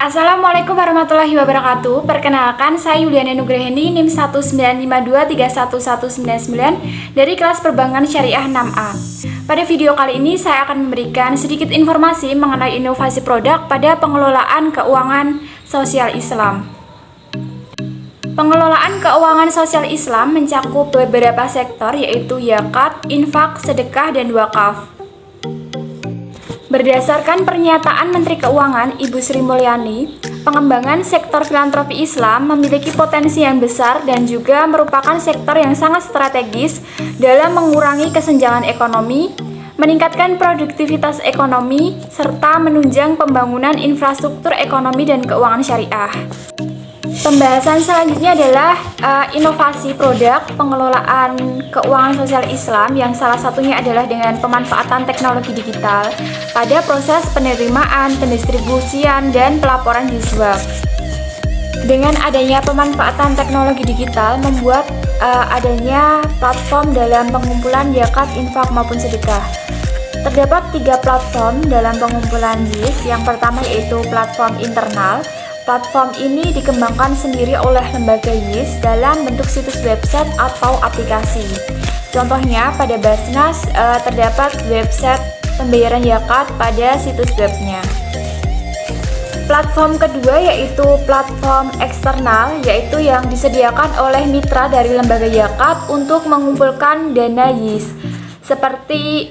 Assalamualaikum warahmatullahi wabarakatuh. Perkenalkan, saya Yuliana Nugraheni, NIM 195231199 dari kelas Perbankan Syariah 6A. Pada video kali ini saya akan memberikan sedikit informasi mengenai inovasi produk pada pengelolaan keuangan sosial Islam. Pengelolaan keuangan sosial Islam mencakup beberapa sektor, yaitu zakat, infak, sedekah, dan wakaf. Berdasarkan pernyataan Menteri Keuangan Ibu Sri Mulyani, pengembangan sektor filantropi Islam memiliki potensi yang besar dan juga merupakan sektor yang sangat strategis dalam mengurangi kesenjangan ekonomi, meningkatkan produktivitas ekonomi, serta menunjang pembangunan infrastruktur ekonomi dan keuangan syariah. Pembahasan selanjutnya adalah inovasi produk pengelolaan keuangan sosial Islam, yang salah satunya adalah dengan pemanfaatan teknologi digital pada proses penerimaan, pendistribusian, dan pelaporan siswa. Dengan adanya pemanfaatan teknologi digital membuat adanya platform dalam pengumpulan zakat, infak, maupun sedekah. Terdapat 3 platform dalam pengumpulan YIS. Yang pertama yaitu platform internal. Platform ini dikembangkan sendiri oleh lembaga YIS dalam bentuk situs website atau aplikasi. Contohnya pada Basnas terdapat website pembayaran zakat pada situs webnya. Platform kedua yaitu platform eksternal, yaitu yang disediakan oleh mitra dari lembaga zakat untuk mengumpulkan dana YIS, seperti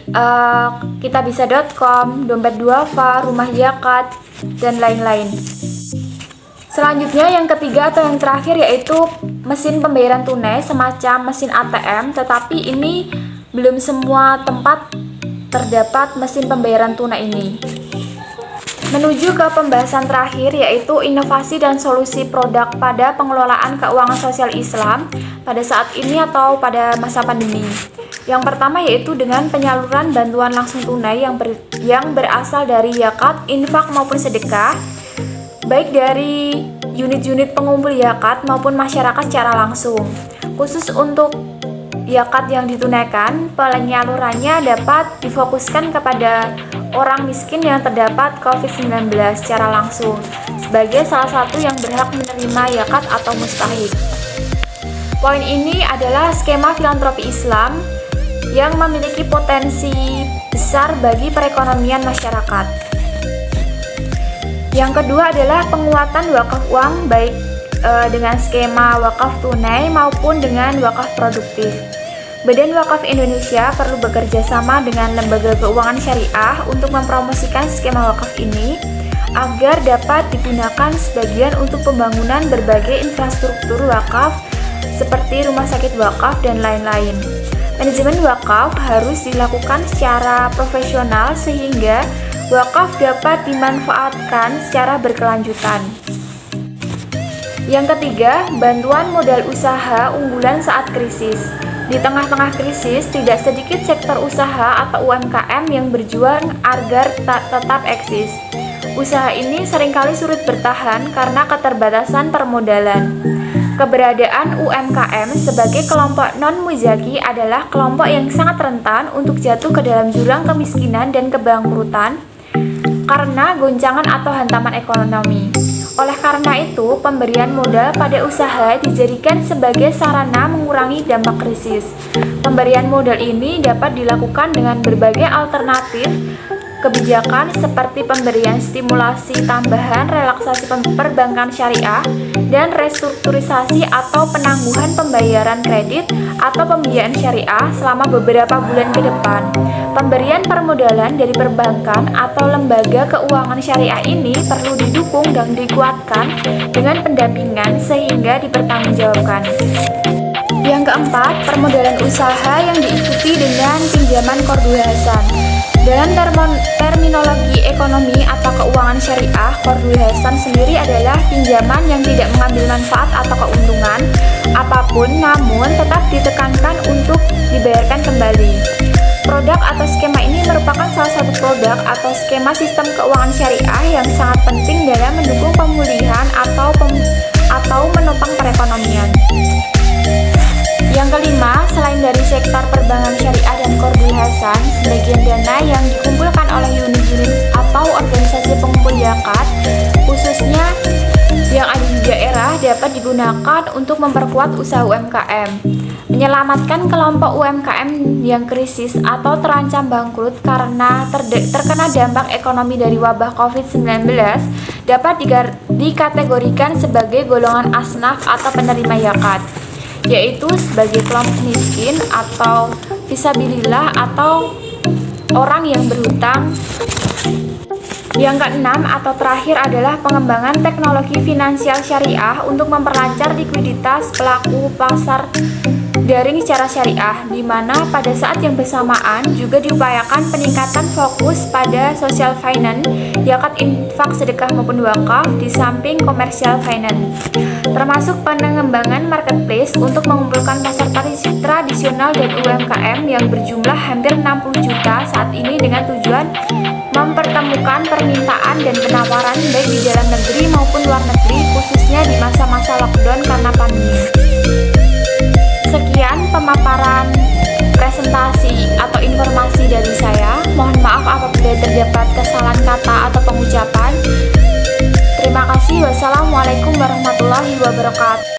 kitabisa.com, dompet duafa, rumah zakat, dan lain-lain. Selanjutnya yang ketiga atau yang terakhir yaitu mesin pembayaran tunai, semacam mesin ATM, tetapi ini belum semua tempat terdapat mesin pembayaran tunai ini. Menuju ke pembahasan terakhir yaitu inovasi dan solusi produk pada pengelolaan keuangan sosial Islam pada saat ini atau pada masa pandemi. Yang pertama yaitu dengan penyaluran bantuan langsung tunai yang berasal dari zakat, infak, maupun sedekah, baik dari unit-unit pengumpul zakat maupun masyarakat secara langsung. Khusus untuk zakat yang ditunaikan, penyalurannya dapat difokuskan kepada orang miskin yang terdapat COVID-19 secara langsung, sebagai salah satu yang berhak menerima zakat atau mustahik. Poin ini adalah skema filantropi Islam yang memiliki potensi besar bagi perekonomian masyarakat. Yang kedua adalah penguatan wakaf uang, baik dengan skema wakaf tunai maupun dengan wakaf produktif. Badan Wakaf Indonesia perlu bekerja sama dengan lembaga keuangan syariah untuk mempromosikan skema wakaf ini agar dapat digunakan sebagian untuk pembangunan berbagai infrastruktur wakaf seperti rumah sakit wakaf dan lain-lain. Manajemen wakaf harus dilakukan secara profesional sehingga wakaf dapat dimanfaatkan secara berkelanjutan. Yang ketiga, bantuan modal usaha unggulan saat krisis. Di tengah-tengah krisis, tidak sedikit sektor usaha atau UMKM yang berjuang agar tetap eksis. Usaha ini seringkali sulit bertahan karena keterbatasan permodalan. Keberadaan UMKM sebagai kelompok non-muzaki adalah kelompok yang sangat rentan untuk jatuh ke dalam jurang kemiskinan dan kebangkrutan karena goncangan atau hantaman ekonomi. Oleh karena itu, pemberian modal pada usaha dijadikan sebagai sarana mengurangi dampak krisis. Pemberian modal ini dapat dilakukan dengan berbagai alternatif kebijakan seperti pemberian stimulasi tambahan, relaksasi perbankan syariah, dan restrukturisasi atau penangguhan pembayaran kredit atau pembiayaan syariah selama beberapa bulan ke depan. Pemberian permodalan dari perbankan atau lembaga keuangan syariah ini perlu didukung dan dikuatkan dengan pendampingan sehingga dipertanggungjawabkan. Yang keempat, permodalan usaha yang diikuti dengan pinjaman qardul hasan. Dalam terminologi ekonomi atau keuangan syariah, qardul hasan sendiri adalah pinjaman yang tidak mengambil manfaat atau keuntungan apapun, namun tetap ditekankan untuk dibayarkan kembali. Produk atau skema ini merupakan salah satu produk atau skema sistem keuangan syariah yang sangat penting dalam mendukung pemulihan atau menopang perekonomian. Yang kelima, selain dari sektor perbankan syariah dan qardul hasan, sebagian dana yang dikumpulkan oleh unit-unit atau organisasi pengumpul zakat, khususnya dapat digunakan untuk memperkuat usaha UMKM, menyelamatkan kelompok UMKM yang krisis atau terancam bangkrut karena terkena dampak ekonomi dari wabah COVID-19 dapat dikategorikan sebagai golongan asnaf atau penerima zakat, yaitu sebagai kelompok miskin atau fisabilillah atau orang yang berhutang. Yang keenam atau terakhir adalah pengembangan teknologi finansial syariah untuk memperlancar likuiditas pelaku pasar daring secara syariah, di mana pada saat yang bersamaan juga diupayakan peningkatan fokus pada social finance, zakat, infak, sedekah maupun wakaf di samping commercial finance, termasuk pengembangan marketplace untuk mengumpulkan pasar tradisional dan UMKM yang berjumlah hampir 60 juta saat ini dengan tujuan mempertemukan permintaan dan penawaran baik di dalam negeri maupun luar negeri, khususnya di masa-masa lockdown karena pandemi.